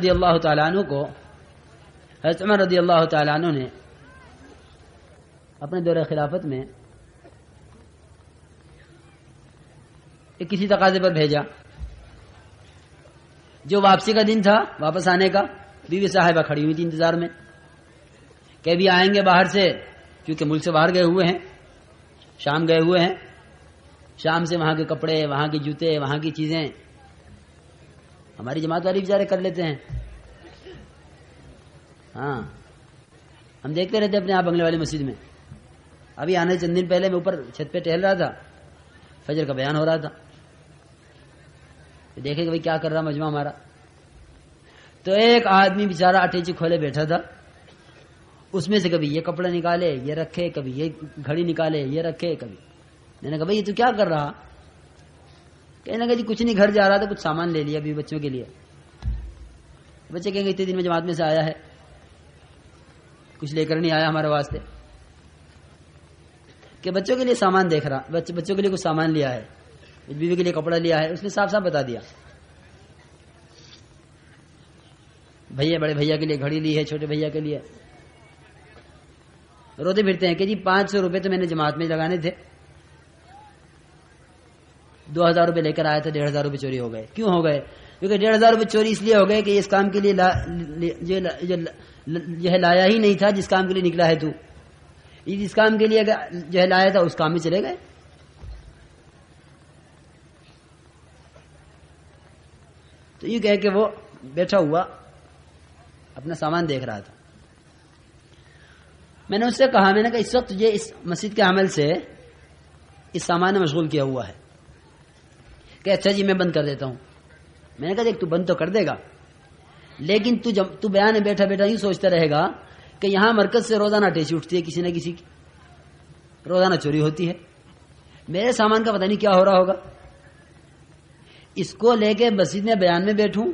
رضی اللہ تعالیٰ عنہ کو حضرت عمر رضی اللہ تعالیٰ عنہ نے اپنے دور خلافت میں ایک کسی تقاضے پر بھیجا جو واپسی کا دن تھا، واپس آنے کا۔ بیوی صاحبہ کھڑی ہوئی تھی انتظار میں کہ بھی آئیں گے باہر سے، کیونکہ ملک سے باہر گئے ہوئے ہیں، شام گئے ہوئے ہیں۔ شام سے وہاں کے کپڑے، وہاں کے جوتے، وہاں کی چیزیں ہماری جماعت والی بیچارے کر لیتے ہیں۔ ہاں، ہم دیکھتے رہتے اپنے آپ بنگلے والی مسجد میں۔ ابھی آنے چند دن پہلے میں اوپر چھت پہ ٹہل رہا تھا، فجر کا بیان ہو رہا تھا، دیکھے کہ بھائی کیا کر رہا مجمع ہمارا۔ تو ایک آدمی بیچارہ اٹیچی کھولے بیٹھا تھا، اس میں سے کبھی یہ کپڑا نکالے یہ رکھے، کبھی یہ گھڑی نکالے یہ رکھے، کبھی۔ میں نے کہا بھائی یہ تو کیا کر رہا؟ کہنے لگا جی کچھ نہیں، گھر جا رہا تھا، کچھ سامان لے لیا ابھی بچوں کے لیے۔ بچے کہیں گے اتنے دن میں جماعت میں سے آیا ہے، کچھ لے کر نہیں آیا ہمارے واسطے، کہ بچوں کے لیے سامان دیکھ رہا، بچوں کے لیے کچھ سامان لیا ہے، بیوی کے لیے کپڑا لیا ہے۔ اس نے صاف صاف بتا دیا، بھیا بڑے بھیا کے لیے گھڑی لی ہے، چھوٹے بھیا کے لیے۔ روتے پھرتے ہیں کہ جی 500 روپے تو میں نے جماعت میں لگانے تھے، 2000 روپے لے کر آیا تھا، 1500 روپے چوری ہو گئے۔ کیوں ہو گئے؟ کیونکہ 1500 روپے چوری اس لیے ہو گئے کہ اس کام کے لیے یہ لایا ہی نہیں تھا جس کام کے لیے نکلا ہے تو، جس کام کے لیے جو ہے لایا تھا اس کام میں چلے گئے۔ تو یہ کہہ کہ وہ بیٹھا ہوا اپنا سامان دیکھ رہا تھا۔ میں نے اس سے کہا، میں نے کہا اس وقت تجھے اس مسجد کے عمل سے اس سامان نے مشغول کیا ہوا ہے، کہ اچھا جی میں بند کر دیتا ہوں۔ میں نے کہا دیکھ تو بند تو کر دے گا، لیکن تو بیان میں بیٹھا بیٹھا یوں سوچتا رہے گا کہ یہاں مرکز سے روزانہ ٹیچی اٹھتی ہے کسی نہ کسی کی، روزانہ چوری ہوتی ہے، میرے سامان کا پتہ نہیں کیا ہو رہا ہوگا۔ اس کو لے کے مسجد میں بیان میں بیٹھوں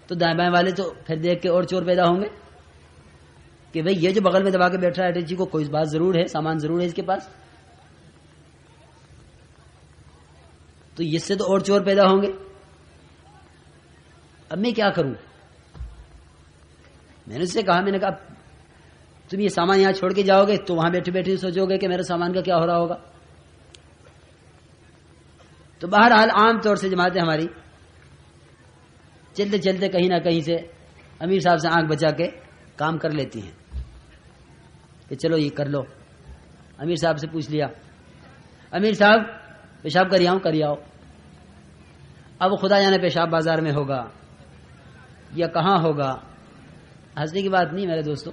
تو دائیں بائیں والے تو پھر دیکھ کے اور چور پیدا ہوں گے کہ بھئی یہ جو بغل میں دبا کے بیٹھ رہا ہے اٹیچی کو، کوئی بات ضرور ہے، سامان ضرور ہے اس کے پاس، تو اس سے تو اور چور پیدا ہوں گے۔ اب میں کیا کروں؟ میں نے اس سے کہا، میں نے کہا تم یہ سامان یہاں چھوڑ کے جاؤ گے تو وہاں بیٹھے بیٹھے سوچو گے کہ میرے سامان کا کیا ہو رہا ہوگا۔ تو بہرحال عام طور سے جماعتیں ہماری چلتے چلتے کہیں نہ کہیں سے امیر صاحب سے آنکھ بچا کے کام کر لیتی ہیں کہ چلو یہ کر لو۔ امیر صاحب سے پوچھ لیا، امیر صاحب پیشاب کر آؤں؟ کر آؤ۔ اب خدا جانے پیشاب بازار میں ہوگا یا کہاں ہوگا، ہنسنے کی بات نہیں میرے دوستو،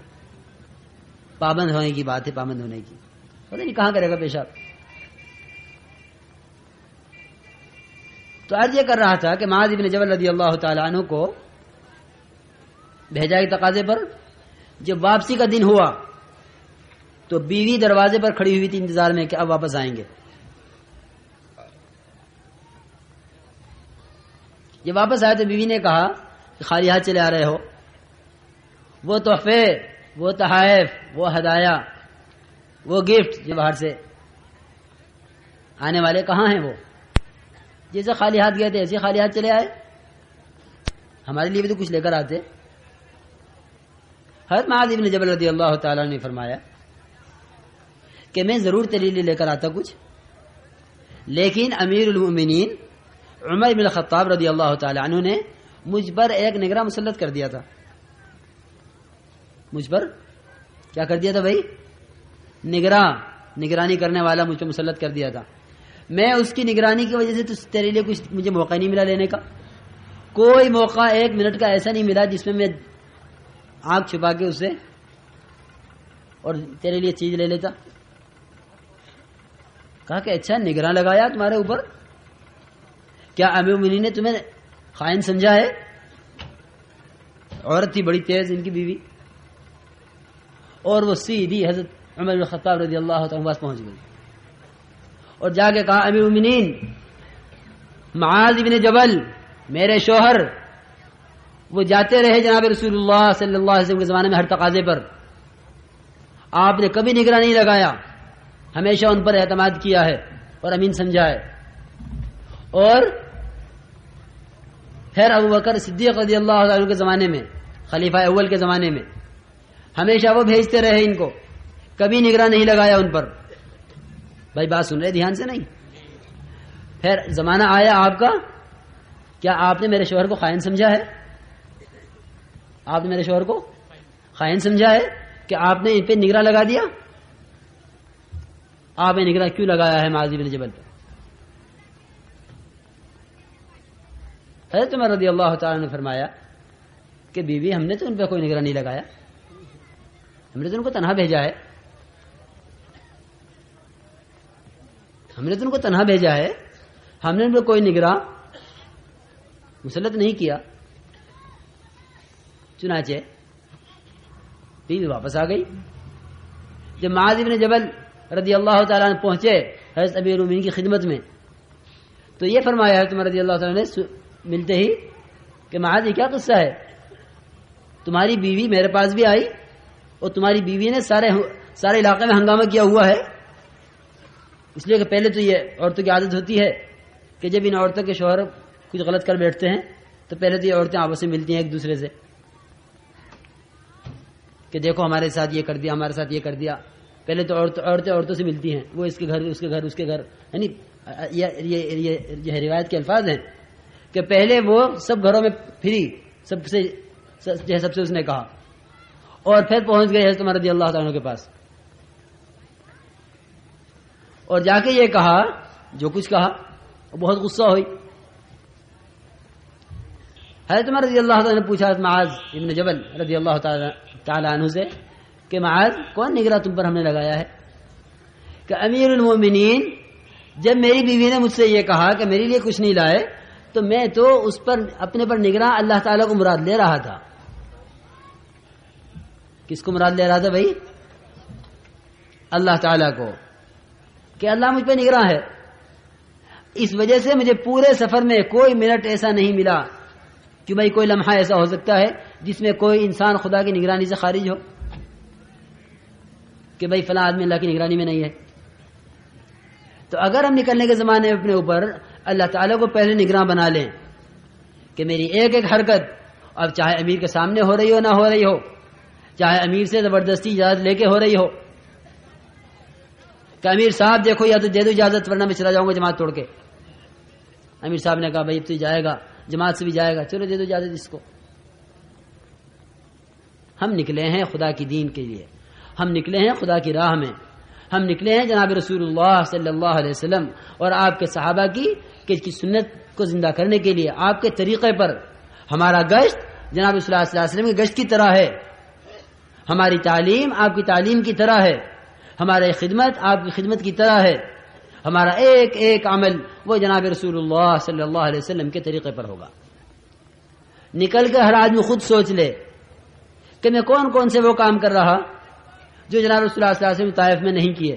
پابند ہونے کی بات ہے، پابند ہونے کی۔ پتہ نہیں کہاں کرے گا پیشاب۔ تو عرض یہ کر رہا تھا کہ معاذ بن جبل رضی اللہ تعالیٰ عنہ کو بھیجا ایک تقاضے پر۔ جب واپسی کا دن ہوا تو بیوی دروازے پر کھڑی ہوئی تھی انتظار میں کہ اب واپس آئیں گے۔ جب واپس آئے تو بیوی نے کہا کہ خالی ہاتھ چلے آ رہے ہو، وہ تحفے، وہ تحائف، وہ ہدایا، وہ گفٹ جو باہر سے آنے والے کہاں ہیں؟ وہ جیسے خالی ہاتھ گئے تھے ایسے خالی ہاتھ چلے آئے، ہمارے لیے بھی تو کچھ لے کر آتے۔ حضرت معاذ بن جبل رضی اللہ تعالیٰ نے فرمایا کہ میں ضرور تیرے لیے لے کر آتا کچھ، لیکن امیر المؤمنین عمر بن الخطاب رضی اللہ تعالیٰ عنہ نے مجھ پر ایک نگراں مسلط کر دیا تھا۔ مجھ پر کیا کر دیا تھا بھائی؟ نگرانی کرنے والا مجھ پر مسلط کر دیا تھا۔ میں اس کی نگرانی کی وجہ سے تو تیرے لیے کچھ مجھے موقع نہیں ملا لینے کا، کوئی موقع 1 منٹ کا ایسا نہیں ملا جس میں آنکھ چھپا کے اسے اور تیرے لیے چیز لے لیتا۔ کہا کہ اچھا نگراں لگایا تمہارے اوپر، کیا امیر المؤمنین نے تمہیں خائن سمجھا ہے؟ عورت تھی بڑی تیز ان کی بیوی، اور وہ سیدھی حضرت عمر بن الخطاب رضی اللہ تعالیٰ پاس پہنچ گئی اور جا کے کہا امیر المؤمنین معاذ بن جبل میرے شوہر وہ جاتے رہے جناب رسول اللہ صلی اللہ علیہ وسلم کے زمانے میں ہر تقاضے پر، آپ نے کبھی نگراں نہیں لگایا، ہمیشہ ان پر اعتماد کیا ہے اور امین سمجھا ہے، اور پھر ابو بکر صدیق رضی اللہ عنہ کے زمانے میں، خلیفہ اول کے زمانے میں ہمیشہ وہ بھیجتے رہے ان کو، کبھی نگراں نہیں لگایا ان پر. بھائی بات سن رہے دھیان سے نہیں؟ پھر زمانہ آیا آپ کا، کیا آپ نے میرے شوہر کو خائن سمجھا ہے؟ آپ نے میرے شوہر کو خائن سمجھا ہے کہ آپ نے ان پہ نگراں لگا دیا؟ آپ نے نگراں کیوں لگایا ہے معاذ بن جبل پر؟ حضرت عمر رضی اللہ تعالیٰ نے فرمایا کہ بیوی ہم نے تو ان پہ کوئی نگراں نہیں لگایا، ہم نے تو ان کو تنہا بھیجا ہے، ہم نے تو ان کو تنہا بھیجا ہے، ہم نے ان پہ کوئی نگراں مسلط نہیں کیا. چنانچہ بیوی واپس آ گئی. جب معاذ بن جبل رضی اللہ تعالیٰ عنہ پہنچے حضرت امیر المومنین کی خدمت میں تو یہ فرمایا حضرت عمر رضی اللہ تعالیٰ نے ملتے ہی کہ معاذ یہ کیا قصہ ہے؟ تمہاری بیوی میرے پاس بھی آئی اور تمہاری بیوی نے سارے علاقے میں ہنگامہ کیا ہوا ہے. اس لیے کہ پہلے تو یہ عورتوں کی عادت ہوتی ہے کہ جب ان عورتوں کے شوہر کچھ غلط کر بیٹھتے ہیں تو پہلے تو یہ عورتیں آپس میں ملتی ہیں ایک دوسرے سے کہ دیکھو ہمارے ساتھ یہ کر دیا، ہمارے ساتھ یہ کر دیا. پہلے تو عورتیں عورتوں سے ملتی ہیں، وہ اس کے گھر اس کے گھر اس کے گھر، یعنی یہ روایت کے الفاظ ہیں کہ پہلے وہ سب گھروں میں پھری، سب سے اس نے کہا، اور پھر پہنچ گئے حضرت عمر رضی اللہ تعالیٰ کے پاس اور جا کے یہ کہا جو کچھ کہا. بہت غصہ ہوئی. حضرت عمر رضی اللہ تعالیٰ نے پوچھا حضرت معاذ ابن جبل رضی اللہ تعالیٰ عنہ سے کہ معاذ کون نگراں تم پر ہم نے لگایا ہے؟ کہ امیر المومنین جب میری بیوی نے مجھ سے یہ کہا کہ میرے لیے کچھ نہیں لائے تو میں تو اس پر اپنے پر نگراں اللہ تعالیٰ کو مراد لے رہا تھا. کس کو مراد لے رہا تھا بھائی؟ اللہ تعالیٰ کو، کہ اللہ مجھ پہ نگراں ہے. اس وجہ سے مجھے پورے سفر میں کوئی منٹ ایسا نہیں ملا کہ بھائی کوئی لمحہ ایسا ہو سکتا ہے جس میں کوئی انسان خدا کی نگرانی سے خارج ہو کہ بھائی فلاں آدمی اللہ کی نگرانی میں نہیں ہے. تو اگر ہم نکلنے کے زمانے میں اپنے اوپر اللہ تعالیٰ کو پہلے نگراں بنا لیں کہ میری ایک ایک حرکت، اب چاہے امیر کے سامنے ہو رہی ہو نہ ہو رہی ہو، چاہے امیر سے زبردستی اجازت لے کے ہو رہی ہو کہ امیر صاحب دیکھو یا تو دے دو اجازت ورنہ میں چلا جاؤں گا جماعت توڑ کے. امیر صاحب نے کہا بھائی اب تو جائے گا، جماعت سے بھی جائے گا، چلو دے دو اجازت اس کو. ہم نکلے ہیں خدا کی دین کے لیے، ہم نکلے ہیں خدا کی راہ میں، ہم نکلے ہیں جناب رسول اللہ صلی اللہ علیہ وسلم اور آپ کے صحابہ کی سنت کو زندہ کرنے کے لیے. آپ کے طریقے پر ہمارا گشت جناب صلی اللہ علیہ وسلم کے گشت کی طرح ہے، ہماری تعلیم آپ کی تعلیم کی طرح ہے، ہماری خدمت آپ کی خدمت کی طرح ہے، ہمارا ایک ایک عمل وہ جناب رسول اللہ صلی اللہ علیہ وسلم کے طریقے پر ہوگا. نکل کر ہر آدمی خود سوچ لے کہ میں کون کون سے وہ کام کر رہا جو جناب رسول اللہ صلی اللہ علیہ وسلم طائف میں نہیں کیے،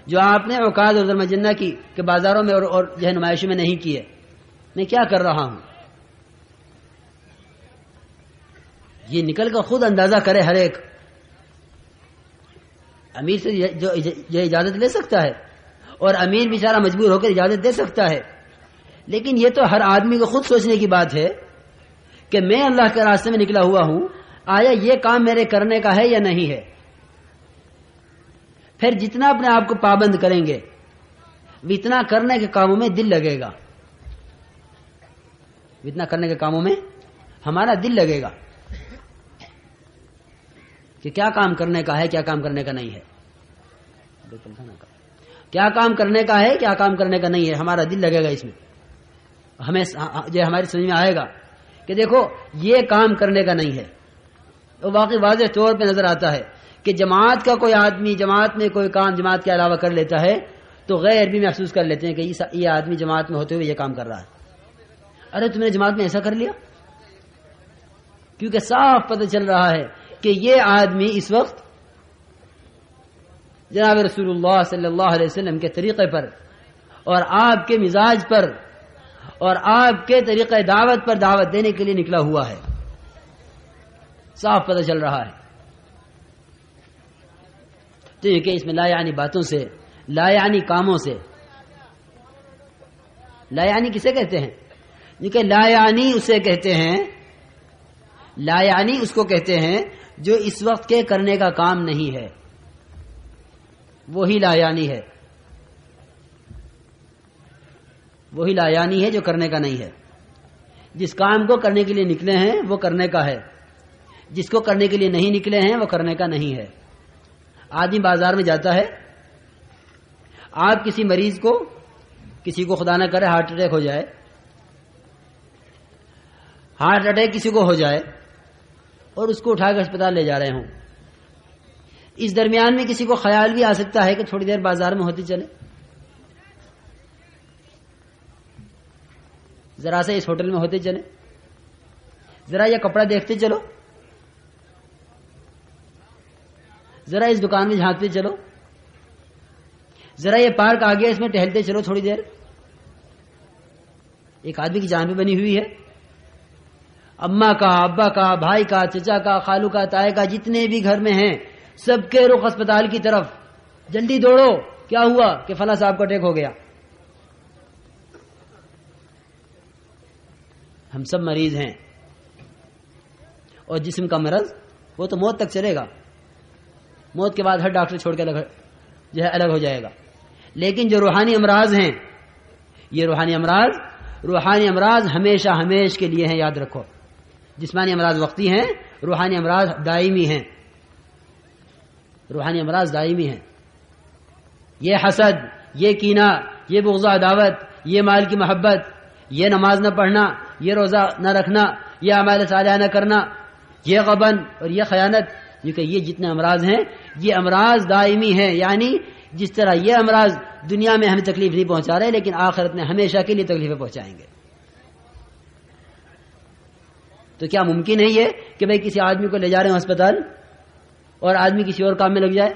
جو آپ نے عکاظ اور ذوالمجنہ کی کہ بازاروں میں اور جو ہے نمائشوں میں نہیں کیے. میں کیا کر رہا ہوں؟ یہ نکل کر خود اندازہ کرے ہر ایک. امیر سے جو اجازت لے سکتا ہے اور امیر بیچارہ مجبور ہو کر اجازت دے سکتا ہے، لیکن یہ تو ہر آدمی کو خود سوچنے کی بات ہے کہ میں اللہ کے راستے میں نکلا ہوا ہوں، آیا یہ کام میرے کرنے کا ہے یا نہیں ہے. پھر جتنا اپنے آپ کو پابند کریں گے اتنا کرنے کے کاموں میں دل لگے گا، اتنا کرنے کے کاموں میں ہمارا دل لگے گا کہ کیا کام کرنے کا ہے، کیا کام کرنے کا نہیں ہے، کیا کام کرنے کا ہے، کیا کام کرنے کا نہیں ہے. ہمارا دل لگے گا اس میں، ہمیں جو ہماری سمجھ میں آئے گا کہ دیکھو یہ کام کرنے کا نہیں ہے. تو واقعی واضح طور پہ نظر آتا ہے کہ جماعت کا کوئی آدمی جماعت میں کوئی کام جماعت کے علاوہ کر لیتا ہے تو غیر بھی محسوس کر لیتے ہیں کہ یہ آدمی جماعت میں ہوتے ہوئے یہ کام کر رہا ہے. ارے تم نے جماعت میں ایسا کر لیا، کیونکہ صاف پتہ چل رہا ہے کہ یہ آدمی اس وقت جناب رسول اللہ صلی اللہ علیہ وسلم کے طریقے پر اور آپ کے مزاج پر اور آپ کے طریقہ دعوت پر دعوت دینے کے لیے نکلا ہوا ہے. صاف پتہ چل رہا ہے. تو یہ کہ اس میں لا یعنی باتوں سے، لا یعنی کاموں سے، لا یعنی کسے کہتے ہیں؟ یہ کہ لا یعنی اسے کہتے ہیں، لا یعنی اس کو کہتے ہیں جو اس وقت کے کرنے کا کام نہیں ہے، وہی لا یعنی ہے، وہی لا یعنی ہے جو کرنے کا نہیں ہے۔ جس کام کو کرنے کے لیے نکلے ہیں وہ کرنے کا ہے، جس کو کرنے کے لیے نہیں نکلے ہیں وہ کرنے کا نہیں ہے۔ آدمی بازار میں جاتا ہے، آپ کسی مریض کو، کسی کو خدا نہ کرے ہارٹ اٹیک ہو جائے، ہارٹ اٹیک کسی کو ہو جائے اور اس کو اٹھا کر اسپتال لے جا رہے ہوں، اس درمیان میں کسی کو خیال بھی آ سکتا ہے کہ تھوڑی دیر بازار میں ہوتی چلے، ذرا سے اس ہوٹل میں ہوتے چلے، ذرا یہ کپڑا دیکھتے چلو، ذرا اس دکان میں جھانکتے چلو، ذرا یہ پارک آ گیا اس میں ٹہلتے چلو تھوڑی دیر۔ ایک آدمی کی جان بھی بنی ہوئی ہے، اماں کا، ابا کا، بھائی کا، چچا کا، خالو کا، تائے کا، جتنے بھی گھر میں ہیں سب کے رخ اسپتال کی طرف، جلدی دوڑو، کیا ہوا کہ فلاں صاحب کو اٹیک ہو گیا۔ ہم سب مریض ہیں، اور جسم کا مرض وہ تو موت تک چلے گا، موت کے بعد ہر ڈاکٹر چھوڑ کے الگ ہو جائے گا، لیکن جو روحانی امراض ہیں، یہ روحانی امراض ہمیشہ ہمیش کے لیے ہیں، یاد رکھو۔ جسمانی امراض وقتی ہیں، روحانی امراض دائمی ہیں، روحانی امراض دائمی ہیں۔ یہ حسد، یہ کینہ، یہ بغض و عداوت، یہ مال کی محبت، یہ نماز نہ پڑھنا، یہ روزہ نہ رکھنا، یہ اعمال صالحہ نہ کرنا، یہ غبن اور یہ خیانت، یہ جتنے امراض ہیں یہ امراض دائمی ہیں، یعنی جس طرح یہ امراض دنیا میں ہمیں تکلیف نہیں پہنچا رہے لیکن آخرت میں ہمیشہ کے لیے تکلیفیں پہنچائیں گے۔ تو کیا ممکن ہے یہ کہ بھئی کسی آدمی کو لے جا رہے ہیں اسپتال اور آدمی کسی اور کام میں لگ جائے؟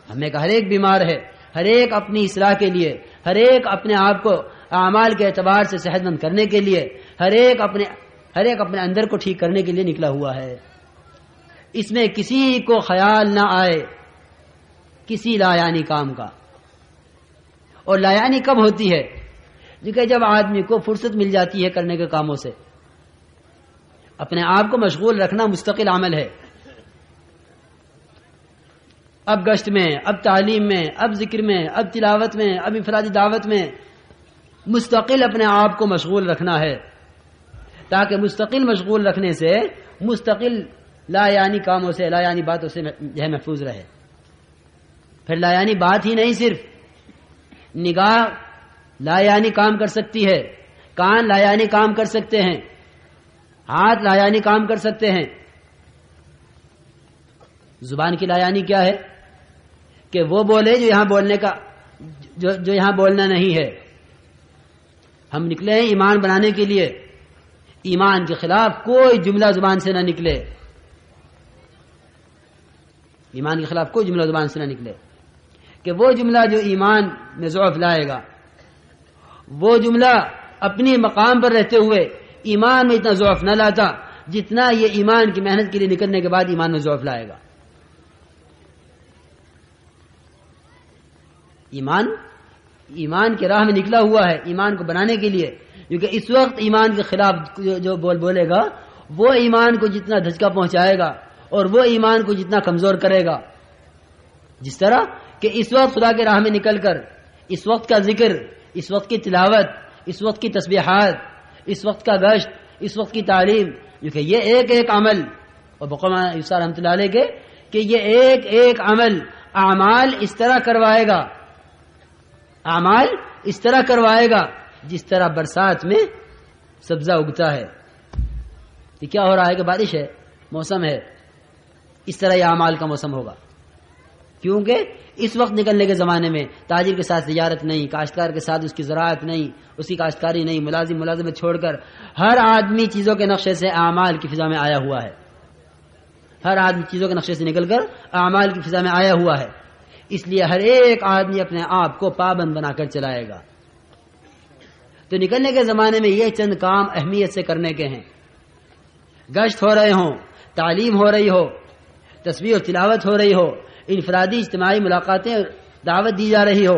ہمیں ہر ایک بیمار ہے، ہر ایک اپنی اصلاح کے لیے، ہر ایک اپنے آپ کو اعمال کے اعتبار سے صحت مند کرنے کے لیے، ہر ایک اپنے اندر کو ٹھیک کرنے کے لیے نکلا ہوا ہے۔ اس میں کسی کو خیال نہ آئے کسی لا یعنی کام کا۔ اور لا یعنی کب ہوتی ہے؟ کہ جب آدمی کو فرصت مل جاتی ہے کرنے کے کاموں سے۔ اپنے آپ کو مشغول رکھنا مستقل عمل ہے۔ اب گشت میں، اب تعلیم میں، اب ذکر میں، اب تلاوت میں، اب انفرادی دعوت میں مستقل اپنے آپ کو مشغول رکھنا ہے، تاکہ مستقل مشغول رکھنے سے مستقل لا یعنی کاموں سے، لا یعنی باتوں سے محفوظ رہے۔ پھر لا یعنی بات ہی نہیں، صرف نگاہ لا یعنی کام کر سکتی ہے، کان لا یعنی کام کر سکتے ہیں، ہاتھ لا یعنی کام کر سکتے ہیں۔ زبان کی لا یعنی کیا ہے؟ کہ وہ بولے جو یہاں بولنے کا جو یہاں بولنا نہیں ہے۔ ہم نکلے ہیں ایمان بنانے کے لیے، ایمان کے خلاف کوئی جملہ زبان سے نہ نکلے، ایمان کے خلاف کوئی جملہ زبان سے نہ نکلے، کہ وہ جملہ جو ایمان میں ضعف لائے گا، وہ جملہ اپنی مقام پر رہتے ہوئے ایمان میں اتنا ضعف نہ لاتا جتنا یہ ایمان کی محنت کے لیے نکلنے کے بعد ایمان میں ضعف لائے گا۔ ایمان کے راہ میں نکلا ہوا ہے ایمان کو بنانے کے لیے، کیونکہ اس وقت ایمان کے خلاف جو بولے گا وہ ایمان کو جتنا دھچکا پہنچائے گا اور وہ ایمان کو جتنا کمزور کرے گا۔ جس طرح کہ اس وقت خدا کے راہ میں نکل کر اس وقت کا ذکر، اس وقت کی تلاوت، اس وقت کی تسبیحات، اس وقت کا گشت، اس وقت کی تعلیم، کیونکہ یہ ایک ایک عمل، اور بقول یوسف رحمۃ اللہ علیہ کے کہ یہ ایک ایک عمل اعمال اس طرح کروائے گا، اعمال اس طرح کروائے گا جس طرح برسات میں سبزہ اگتا ہے۔ یہ کیا ہو رہا ہے کہ بارش ہے، موسم ہے، اس طرح یہ اعمال کا موسم ہوگا، کیونکہ اس وقت نکلنے کے زمانے میں تاجر کے ساتھ تجارت نہیں، کاشتکار کے ساتھ اس کی زراعت نہیں، اس کی کاشتکاری نہیں، ملازمت چھوڑ کر ہر آدمی چیزوں کے نقشے سے اعمال کی فضا میں آیا ہوا ہے، ہر آدمی چیزوں کے نقشے سے نکل کر اعمال کی فضا میں آیا ہوا ہے۔ اس لیے ہر ایک آدمی اپنے آپ کو پابند بنا کر چلائے گا۔ تو نکلنے کے زمانے میں یہ چند کام اہمیت سے کرنے کے ہیں، گشت ہو رہے ہوں، تعلیم ہو رہی ہو، تسبیح اور تلاوت ہو رہی ہو، انفرادی اجتماعی ملاقاتیں دعوت دی جا رہی ہو،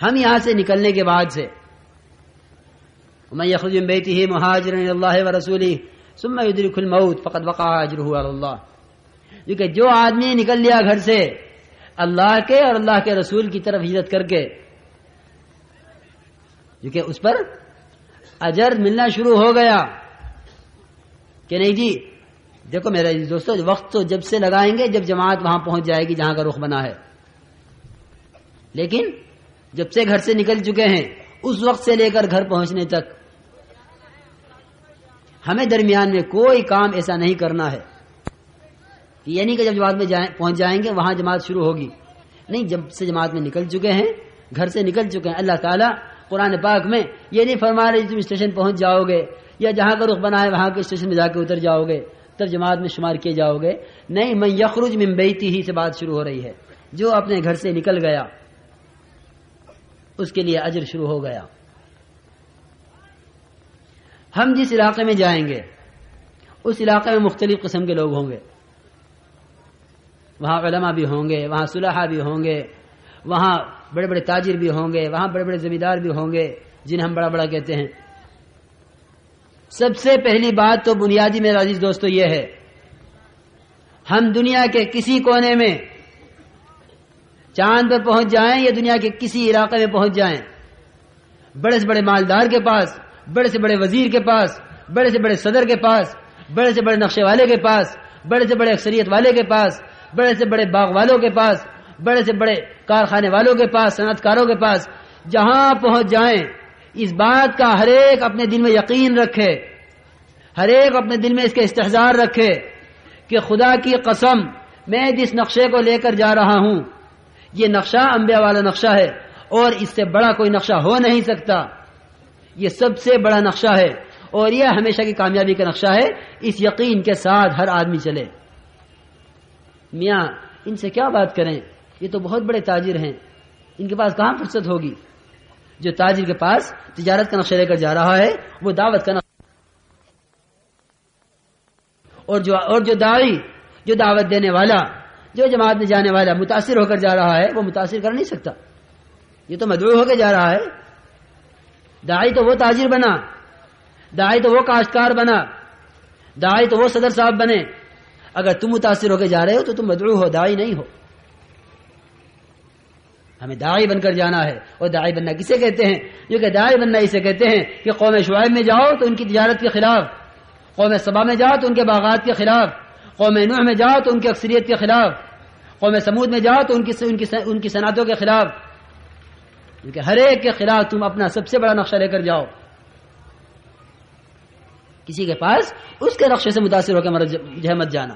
ہم یہاں سے نکلنے کے بعد سے ومن یخرج من بیتہ مہاجرا الی اللہ ورسولہ ثم یدرکہ الموت فقد وقع اجرہ علی اللہ، کیونکہ جو آدمی نکل لیا گھر سے اللہ کے اور اللہ کے رسول کی طرف ہجرت کر کے، کیونکہ اس پر اجر ملنا شروع ہو گیا کہ نہیں جی۔ دیکھو میرے دوستو، وقت تو جب سے لگائیں گے جب جماعت وہاں پہنچ جائے گی جہاں کا رخ بنا ہے، لیکن جب سے گھر سے نکل چکے ہیں اس وقت سے لے کر گھر پہنچنے تک ہمیں درمیان میں کوئی کام ایسا نہیں کرنا ہے کہ یعنی کہ جب جماعت میں پہنچ جائیں گے وہاں جماعت شروع ہوگی، نہیں، جب سے جماعت میں نکل چکے ہیں، گھر سے نکل چکے ہیں۔ اللہ تعالیٰ قرآن پاک میں یہ نہیں فرما رہے تم اسٹیشن پہنچ جاؤ گے یا جہاں کا رخ بنا ہے وہاں کے اسٹیشن میں جا کے اتر جاؤ گے تب جماعت میں شمار کیے جاؤ گے، نہیں، من یخرج من بیتہ سے بات شروع ہو رہی ہے، جو اپنے گھر سے نکل گیا اس کے لیے اجر شروع ہو گیا۔ ہم جس علاقے میں جائیں گے اس علاقے میں مختلف قسم کے لوگ ہوں گے، وہاں علماء بھی ہوں گے، وہاں صلحاء بھی ہوں گے، وہاں بڑے بڑے تاجر بھی ہوں گے، وہاں بڑے بڑے زمیندار بھی ہوں گے جنہیں ہم بڑا بڑا کہتے ہیں۔ سب سے پہلی بات تو بنیادی میرے عزیز دوستو یہ ہے، ہم دنیا کے کسی کونے میں چاند پر پہنچ جائیں یا دنیا کے کسی علاقے میں پہنچ جائیں، بڑے سے بڑے مالدار کے پاس، بڑے سے بڑے وزیر کے پاس، بڑے سے بڑے صدر کے پاس، بڑے سے بڑے نقشے والے کے پاس، بڑے سے بڑے اکثریت والے کے پاس، بڑے سے بڑے باغ والوں کے پاس، بڑے سے بڑے کارخانے والوں کے پاس، صنعت کاروں کے پاس، جہاں پہنچ جائیں اس بات کا ہر ایک اپنے دل میں یقین رکھے، ہر ایک اپنے دل میں اس کا استحضار رکھے کہ خدا کی قسم میں جس نقشے کو لے کر جا رہا ہوں یہ نقشہ انبیاء والا نقشہ ہے اور اس سے بڑا کوئی نقشہ ہو نہیں سکتا، یہ سب سے بڑا نقشہ ہے اور یہ ہمیشہ کی کامیابی کا نقشہ ہے۔ اس یقین کے ساتھ ہر آدمی چلے۔ میاں ان سے کیا بات کریں، یہ تو بہت بڑے تاجر ہیں، ان کے پاس کہاں فرصت ہوگی؟ جو تاجر کے پاس تجارت کا نقشہ لے کر جا رہا ہے وہ دعوت کا نقشہ، اور جو داعی، جو دعوت دینے والا، جو جماعت میں جانے والا متاثر ہو کر جا رہا ہے وہ متاثر کر نہیں سکتا، یہ تو مدعو ہو کے جا رہا ہے۔ داعی تو وہ تاجر بنا، داعی تو وہ کاشتکار بنا، داعی تو وہ صدر صاحب بنے۔ اگر تم متاثر ہو کے جا رہے ہو تو تم مدعو ہو، داعی نہیں ہو۔ ہمیں داعی بن کر جانا ہے، اور داعی بننا کسے کہتے ہیں؟ جو کہ داعی بننا اسے کہتے ہیں کہ قوم شعیب میں جاؤ تو ان کی تجارت کے خلاف، قوم سبا میں جاؤ تو ان کے باغات کے خلاف، قوم نوح میں جاؤ تو ان کی اکثریت کے خلاف، قوم سمود میں جاؤ تو ان کی صنعتوں کے خلاف، کیونکہ ہر ایک کے خلاف تم اپنا سب سے بڑا نقشہ لے کر جاؤ۔ کسی کے پاس اس کے نقشے سے متاثر ہو کے مت جانا۔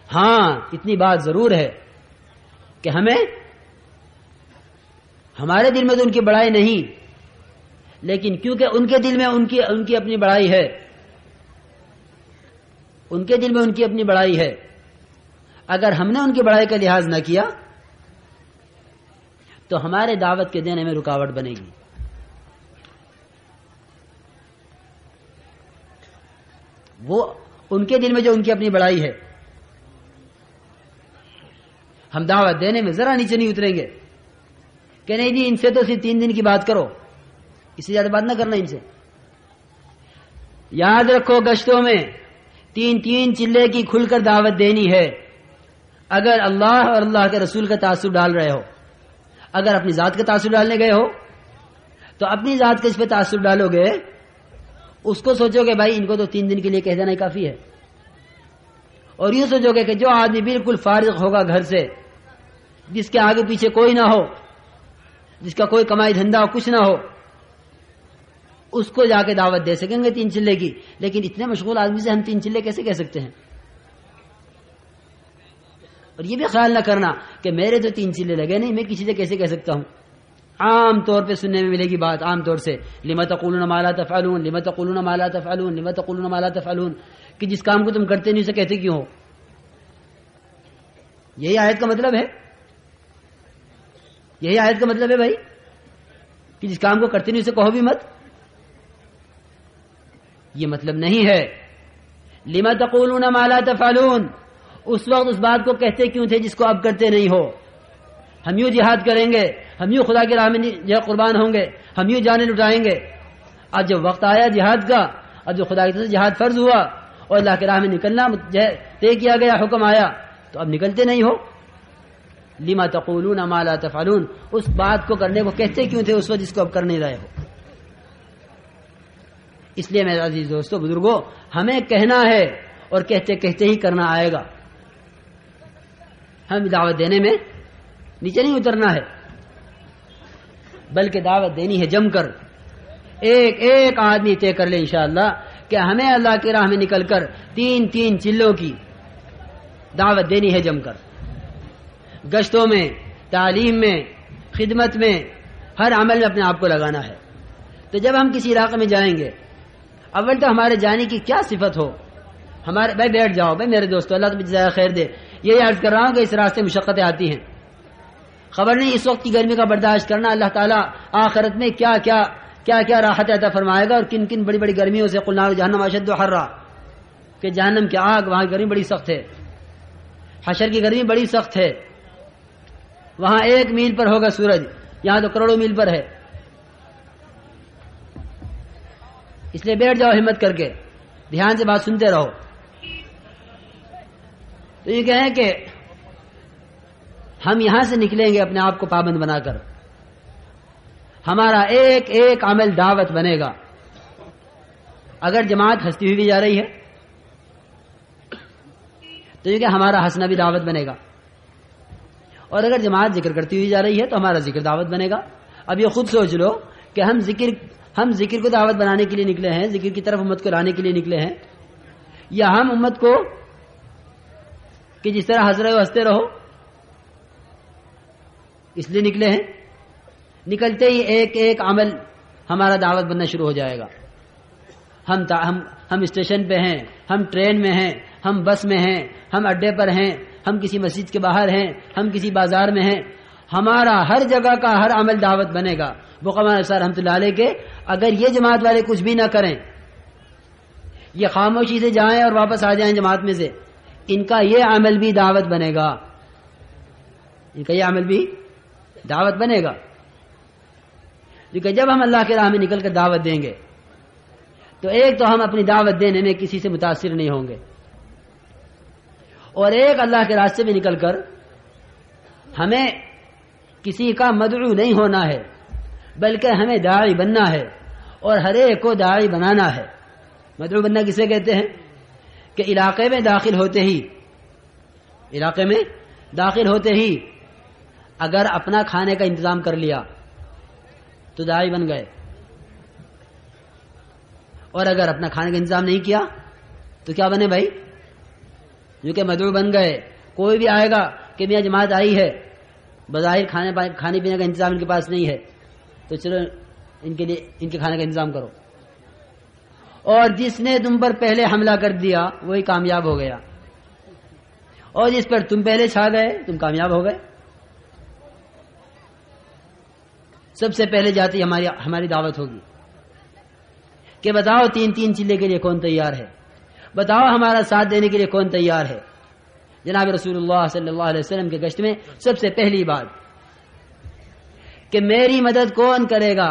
ہاں اتنی بات ضرور ہے کہ ہمارے دل میں تو ان کی بڑائی نہیں، لیکن کیونکہ ان کے دل میں ان کی اپنی بڑائی ہے، ان کے دل میں ان کی اپنی بڑائی ہے، اگر ہم نے ان کی بڑائی کا لحاظ نہ کیا تو ہمارے دعوت کے دینے میں رکاوٹ بنے گی۔ وہ ان کے دل میں جو ان کی اپنی بڑائی ہے، ہم دعوت دینے میں ذرا نیچے نہیں اتریں گے کہ نہیں جی ان سے تو صرف 3 دن کی بات کرو، اس سے زیادہ بات نہ کرنا ان سے۔ یاد رکھو گشتوں میں 3 چلے کی کھل کر دعوت دینی ہے۔ اگر اللہ اور اللہ کے رسول کا تعصب ڈال رہے ہو، اگر اپنی ذات کا تعصب ڈالنے گئے ہو تو اپنی ذات کے اس پہ تعصب ڈالو گے، اس کو سوچو گے بھائی ان کو تو 3 دن کے لیے کہہ دینا ہی کافی ہے، اور یوں سوچو گے کہ جو آدمی بالکل فارغ ہوگا گھر سے، جس کے آگے پیچھے کوئی نہ ہو، جس کا کوئی کمائی دھندا ہو، کچھ نہ ہو، اس کو جا کے دعوت دے سکیں گے 3 چلے کی، لیکن اتنے مشغول آدمی سے ہم 3 چلے کیسے کہہ سکتے ہیں؟ اور یہ بھی خیال نہ کرنا کہ میرے تو 3 چلے لگے نہیں، میں کسی سے کیسے کہہ سکتا ہوں۔ عام طور پہ سننے میں ملے گی بات، عام طور سے لم تقولون ما لا تفعلون، لم تقولون ما لا تفعلون، لم تقولون ما لا تفعلون، کہ جس کام کو تم کرتے نہیں اسے کہتے کیوں ہو؟ یہی آیت کا مطلب ہے، یہی آیت کا مطلب ہے بھائی کہ جس کام کو کرتے نہیں اسے کہو بھی مت، یہ مطلب نہیں ہے۔ لم تقولون ما لا تفعلون، اس وقت اس بات کو کہتے کیوں تھے جس کو اب کرتے نہیں ہو؟ ہم یوں جہاد کریں گے، ہم یوں خدا کی راہ میں جو قربان ہوں گے، ہم یوں جانیں لٹائیں گے. آج جب وقت آیا جہاد کا، اور جو خدا کی طرف سے جہاد فرض ہوا اور اللہ کی راہ میں نکلنا طے کیا گیا، حکم آیا، تو اب نکلتے نہیں ہو. لما تقولون ما لا تفعلون، اس بات کو کرنے کو کہتے کیوں تھے اس وقت جس کو اب کر نہیں رہے ہو. اس لیے میرے عزیز دوستو بزرگوں، ہمیں کہنا ہے اور کہتے کہتے ہی کرنا آئے گا. ہم دعوت دینے میں نیچے نہیں اترنا ہے، بلکہ دعوت دینی ہے جم کر. ایک ایک آدمی طے کر لے انشاءاللہ کہ ہمیں اللہ کی راہ میں نکل کر 3 چلوں کی دعوت دینی ہے جم کر. گشتوں میں، تعلیم میں، خدمت میں، ہر عمل میں اپنے آپ کو لگانا ہے. تو جب ہم کسی علاقے میں جائیں گے، اول تو ہمارے جانے کی کیا صفت ہو. ہمارے بھائی بیٹھ جاؤ بھائی میرے دوستو، اللہ تمہیں جزائے خیر دے. یہی عرض کر رہا ہوں کہ اس راستے مشقتیں آتی ہیں، خبر نہیں اس وقت کی گرمی کا برداشت کرنا اللہ تعالیٰ آخرت میں کیا کیا راحت عطا فرمائے گا، اور کن کن بڑی بڑی گرمیوں سے. قل نار جہنم اشد حرا، کہ جہنم کی آگ وہاں گرمی بڑی سخت ہے. حشر کی گرمی بڑی سخت ہے، وہاں 1 میل پر ہوگا سورج، یہاں تو کروڑوں میل پر ہے. اس لیے بیٹھ جاؤ ہمت کر کے، دھیان سے بات سنتے رہو. تو یہ کہیں کہ ہم یہاں سے نکلیں گے اپنے آپ کو پابند بنا کر. ہمارا ایک ایک عمل دعوت بنے گا. اگر جماعت ہنستی ہوئی بھی جا رہی ہے تو یہ کہ ہمارا ہنسنا بھی دعوت بنے گا، اور اگر جماعت ذکر کرتی ہوئی جا رہی ہے تو ہمارا ذکر دعوت بنے گا. اب یہ خود سوچ لو کہ ہم ذکر کو دعوت بنانے کے لیے نکلے ہیں، ذکر کی طرف امت کو لانے کے لیے نکلے ہیں، یا ہم امت کو کہ جس طرح ہنس رہے ہو ہنستے رہو اس لیے نکلے ہیں. نکلتے ہی ایک ایک عمل ہمارا دعوت بننا شروع ہو جائے گا. ہم اسٹیشن پہ ہیں، ہم ٹرین میں ہیں، ہم بس میں ہیں، ہم اڈے پر ہیں، ہم کسی مسجد کے باہر ہیں، ہم کسی بازار میں ہیں. ہمارا ہر جگہ کا ہر عمل دعوت بنے گا. بقمان صاحب رحمۃ اللہ علیہ کے اگر یہ جماعت والے کچھ بھی نہ کریں، یہ خاموشی سے جائیں اور واپس آ جائیں جماعت میں سے، ان کا یہ عمل بھی دعوت بنے گا. ان کا یہ عمل بھی دعوت بنے گا. کیونکہ جب ہم اللہ کے راہ میں نکل کر دعوت دیں گے تو ایک تو ہم اپنی دعوت دینے میں کسی سے متاثر نہیں ہوں گے، اور ایک اللہ کے راستے میں نکل کر ہمیں کسی کا مدعو نہیں ہونا ہے، بلکہ ہمیں داعی بننا ہے اور ہر ایک کو داعی بنانا ہے. مدعو بننا کسے کہتے ہیں؟ کہ علاقے میں داخل ہوتے ہی اگر اپنا کھانے کا انتظام کر لیا تو داعی بن گئے، اور اگر اپنا کھانے کا انتظام نہیں کیا تو کیا بنے بھائی؟ جو کہ مدعو بن گئے. کوئی بھی آئے گا کہ میاں جماعت آئی ہے، بظاہر کھانے پینے کا انتظام ان کے پاس نہیں ہے، تو چلو ان کے کھانے کا انتظام کرو. اور جس نے تم پر پہلے حملہ کر دیا وہی کامیاب ہو گیا، اور جس پر تم پہلے چھا گئے تم کامیاب ہو گئے. سب سے پہلے جاتی ہماری دعوت ہوگی کہ بتاؤ 3 چلے کے لیے کون تیار ہے، بتاؤ ہمارا ساتھ دینے کے لیے کون تیار ہے. جناب رسول اللہ صلی اللہ علیہ وسلم کے گشت میں سب سے پہلی بات کہ میری مدد کون کرے گا،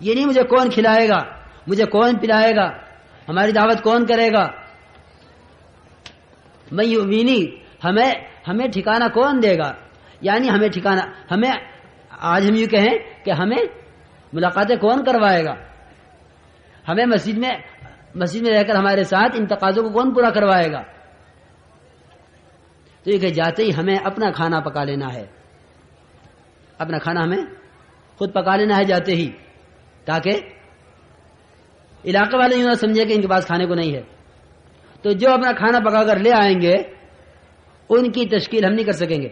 یہ نہیں مجھے کون کھلائے گا، مجھے کون پلائے گا، ہماری دعوت کون کرے گا. میں یؤمنی، ہمیں ٹھکانہ کون دے گا، یعنی ہمیں آج ہم یوں کہیں کہ ہمیں ملاقاتیں کون کروائے گا، ہمیں مسجد میں رہ کر ہمارے ساتھ ان تقاضوں کو کون پورا کروائے گا. تو یہ کہ جاتے ہی ہمیں اپنا کھانا پکا لینا ہے، اپنا کھانا ہمیں خود پکا لینا ہے جاتے ہی، تاکہ علاقے والے یوں نہ سمجھے کہ ان کے پاس کھانے کو نہیں ہے. تو جو اپنا کھانا پکا کر لے آئیں گے ان کی تشکیل ہم نہیں کر سکیں گے.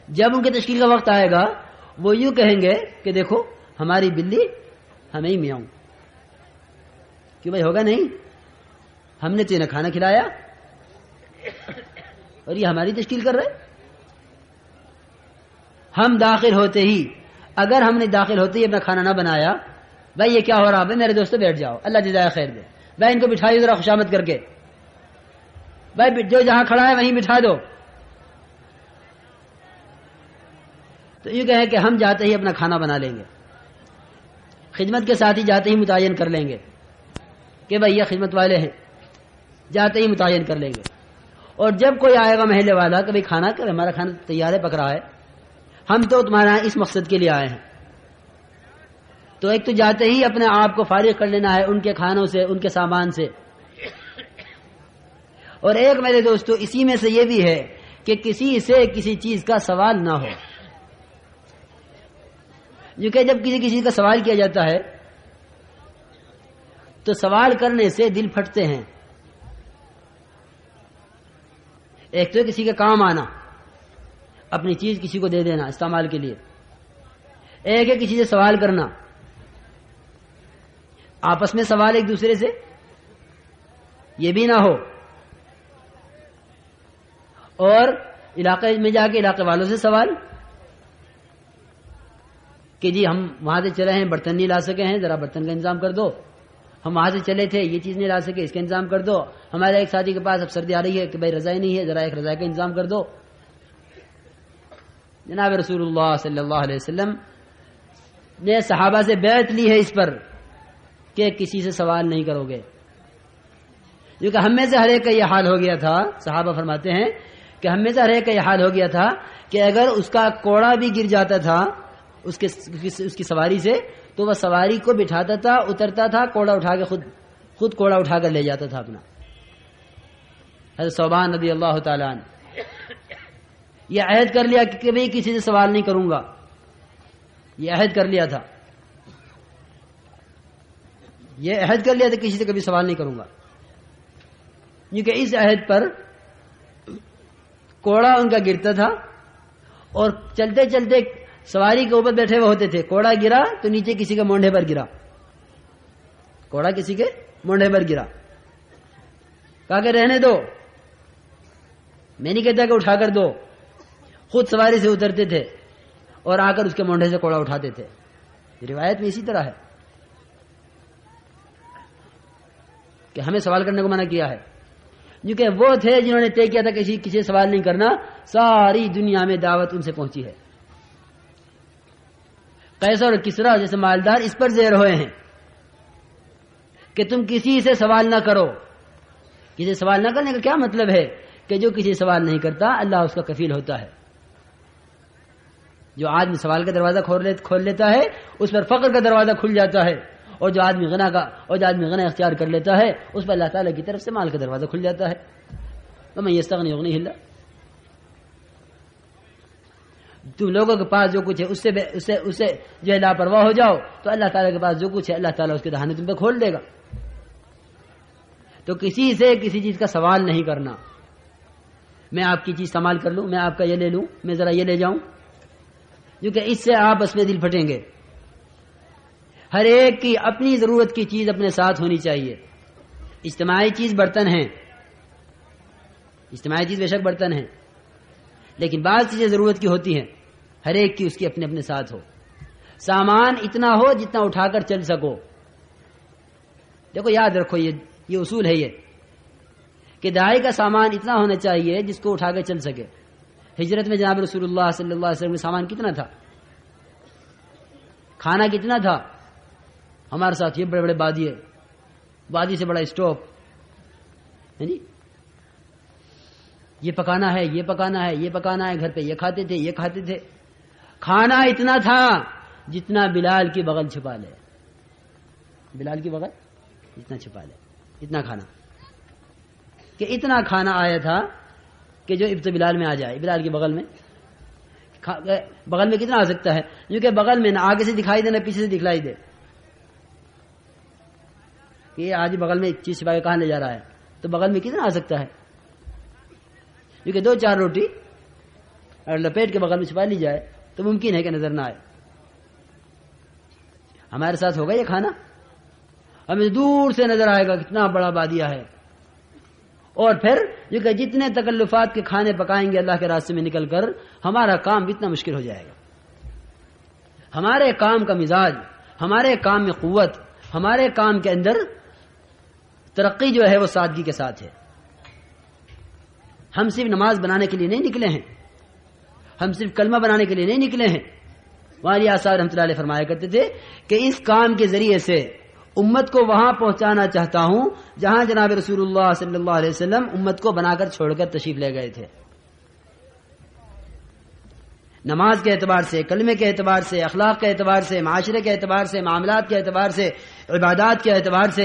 جب ان کی تشکیل کا وقت آئے گا وہ یوں کہیں گے کہ دیکھو ہماری بلی ہمیں ہی میاؤں. کیوں بھائی؟ ہوگا نہیں، ہم نے تینہیں کھانا کھلایا اور یہ ہماری تشکیل کر رہے. ہم داخل ہوتے ہی، اگر ہم نے داخل ہوتے ہی اپنا کھانا نہ بنایا، بھائی یہ کیا ہو رہا ہے میرے دوستو، بیٹھ جاؤ اللہ جزائے خیر دے. بھائی ان کو بٹھائیے ذرا خوشامد کر کے، بھائی جو جہاں کھڑا ہے وہیں بٹھا دو. تو یہ کہے کہ ہم جاتے ہی اپنا کھانا بنا لیں گے، خدمت کے ساتھ ہی جاتے ہی متعین کر لیں گے کہ بھائی یہ خدمت والے ہیں، جاتے ہی متعین کر لیں گے. اور جب کوئی آئے گا محلے والا کہ بھائی کھانا کر، ہمارا کھانا تیار ہے، پک رہا ہے، ہم تو تمہارے یہاں اس مقصد کے لیے آئے ہیں، تو ایک تو جاتے ہی اپنے آپ کو فارغ کر لینا ہے ان کے کھانوں سے، ان کے سامان سے. اور ایک میرے دوستو اسی میں سے یہ بھی ہے کہ کسی سے کسی چیز کا سوال نہ ہو. جو کہ جب کسی چیز کا سوال کیا جاتا ہے تو سوال کرنے سے دل پھٹتے ہیں. ایک تو کسی کا کام آنا، اپنی چیز کسی کو دے دینا استعمال کے لیے، ایک ہے کسی سے سوال کرنا، آپس میں سوال ایک دوسرے سے، یہ بھی نہ ہو، اور علاقے میں جا کے علاقے والوں سے سوال کہ جی ہم وہاں سے چلے ہیں، برتن نہیں لا سکے ہیں، ذرا برتن کا انتظام کر دو، ہم وہاں سے چلے تھے، یہ چیز نہیں لا سکے، اس کا انتظام کر دو، ہمارے ایک ساتھی کے پاس اب سردی آ رہی ہے کہ بھائی رضائی نہیں ہے، ذرا ایک رضائی کا انتظام کر دو. جناب رسول اللہ صلی اللہ علیہ وسلم نے صحابہ سے بیعت لی ہے اس پر کہ کسی سے سوال نہیں کرو گے، کیونکہ ہم میں سے ہر ایک کا یہ حال ہو گیا تھا. صحابہ فرماتے ہیں کہ ہم میں سے ہر ایک کا یہ حال ہو گیا تھا کہ اگر اس کا کوڑا بھی گر جاتا تھا اس کی سواری سے تو وہ سواری کو بٹھاتا تھا، اترتا تھا، کوڑا اٹھا کے خود کوڑا اٹھا کر لے جاتا تھا اپنا. حضرت ثوبان رضی اللہ تعالیٰ عنہ یہ عہد کر لیا کہ کبھی کسی سے سوال نہیں کروں گا، یہ عہد کر لیا تھا، یہ عہد کر لیا تھا کسی سے کبھی سوال نہیں کروں گا، کیونکہ اس عہد پر کوڑا ان کا گرتا تھا اور چلتے چلتے سواری کے اوپر بیٹھے ہوئے ہوتے تھے، کوڑا گرا تو نیچے کسی کے مونڈے پر گرا، کوڑا کسی کے مونڈے پر گرا، کہا کہ رہنے دو، میں نہیں کہتا کہ اٹھا کر دو، خود سواری سے اترتے تھے اور آ کر اس کے مونڈے سے کوڑا اٹھاتے تھے. روایت میں اسی طرح ہے کہ ہمیں سوال کرنے کو منع کیا ہے، کیونکہ وہ تھے جنہوں نے طے کیا تھا کہ کسی سے سوال نہیں کرنا. ساری دنیا میں دعوت ان سے پہنچی ہے. قیصر اور کسریٰ جیسے مالدار اس پر زیر ہوئے ہیں کہ تم کسی سے سوال نہ کرو. کسی سے سوال نہ کرنے کا کیا مطلب ہے کہ جو کسی سے سوال نہیں کرتا اللہ اس کا کفیل ہوتا ہے. جو آدمی سوال کا دروازہ کھول لیتا ہے اس پر فقر کا دروازہ کھل جاتا ہے، اور جو آدمی غنا اختیار کر لیتا ہے اس پر اللہ تعالیٰ کی طرف سے مال کا دروازہ کھل جاتا ہے. ومن یستغنی یغنیہ اللہ. تم لوگوں کے پاس جو کچھ ہے اس سے جو ہے لاپرواہ ہو جاؤ تو اللہ تعالیٰ کے پاس جو کچھ ہے اللہ تعالیٰ اس کے دہانے تم پہ کھول دے گا. تو کسی سے کسی چیز کا سوال نہیں کرنا. میں آپ کی چیز استعمال کر لوں، میں آپ کا یہ لے لوں، میں ذرا یہ لے جاؤں، کیونکہ اس سے آپس میں دل پھٹیں گے. ہر ایک کی اپنی ضرورت کی چیز اپنے ساتھ ہونی چاہیے. اجتماعی چیز برتن ہیں، اجتماعی چیز بے شک برتن ہیں، لیکن بعض چیزیں ضرورت کی ہوتی ہیں، ہر ایک کی اس کی اپنے اپنے ساتھ ہو. سامان اتنا ہو جتنا اٹھا کر چل سکو. دیکھو یاد رکھو یہ اصول ہے یہ کہ داعی کا سامان اتنا ہونا چاہیے جس کو اٹھا کر چل سکے. ہجرت میں جناب رسول اللہ صلی اللہ علیہ وسلم کا سامان کتنا تھا، کھانا کتنا تھا. ہمارے ساتھ یہ بڑے بڑے بادی سے بڑا اسٹوپ، یہ پکانا ہے، یہ پکانا ہے، یہ پکانا ہے، گھر پہ یہ کھاتے تھے، یہ کھاتے تھے. کھانا اتنا تھا جتنا بلال کی بغل چھپا لے، بلال کی بغل جتنا چھپا لے، اتنا کھانا. کہ اتنا کھانا آیا تھا کہ جو ابت بلال میں آ جائے، بلال کی بغل میں کتنا آ سکتا ہے، کیونکہ بغل میں نہ آگے سے دکھائی دے نہ پیچھے سے دکھلائی دے کہ یہ آج بغل میں چیز چھپا کے کہاں لے جا رہا ہے، تو بغل میں کتنا آ سکتا ہے. کیونکہ 2-4 روٹی اگر لپیٹ کے بغل میں چھپا لی جائے تو ممکن ہے کہ نظر نہ آئے. ہمارے ساتھ ہوگا یہ کھانا، ہمیں دور سے نظر آئے گا کتنا بڑا بادیا ہے. اور پھر جو کہ جتنے تکلفات کے کھانے پکائیں گے اللہ کے راستے میں نکل کر ہمارا کام اتنا مشکل ہو جائے گا. ہمارے کام کا مزاج، ہمارے کام میں قوت، ہمارے کام کے اندر ترقی جو ہے وہ سادگی کے ساتھ ہے. ہم صرف نماز بنانے کے لیے نہیں نکلے ہیں، ہم صرف کلمہ بنانے کے لیے نہیں نکلے ہیں. والی آثار رحمۃ اللہ علیہ فرمایا کرتے تھے کہ اس کام کے ذریعے سے امت کو وہاں پہنچانا چاہتا ہوں جہاں جناب رسول اللہ صلی اللہ علیہ وسلم امت کو بنا کر چھوڑ کر تشریف لے گئے تھے. نماز کے اعتبار سے، کلمے کے اعتبار سے، اخلاق کے اعتبار سے، معاشرے کے اعتبار سے، معاملات کے اعتبار سے، عبادات کے اعتبار سے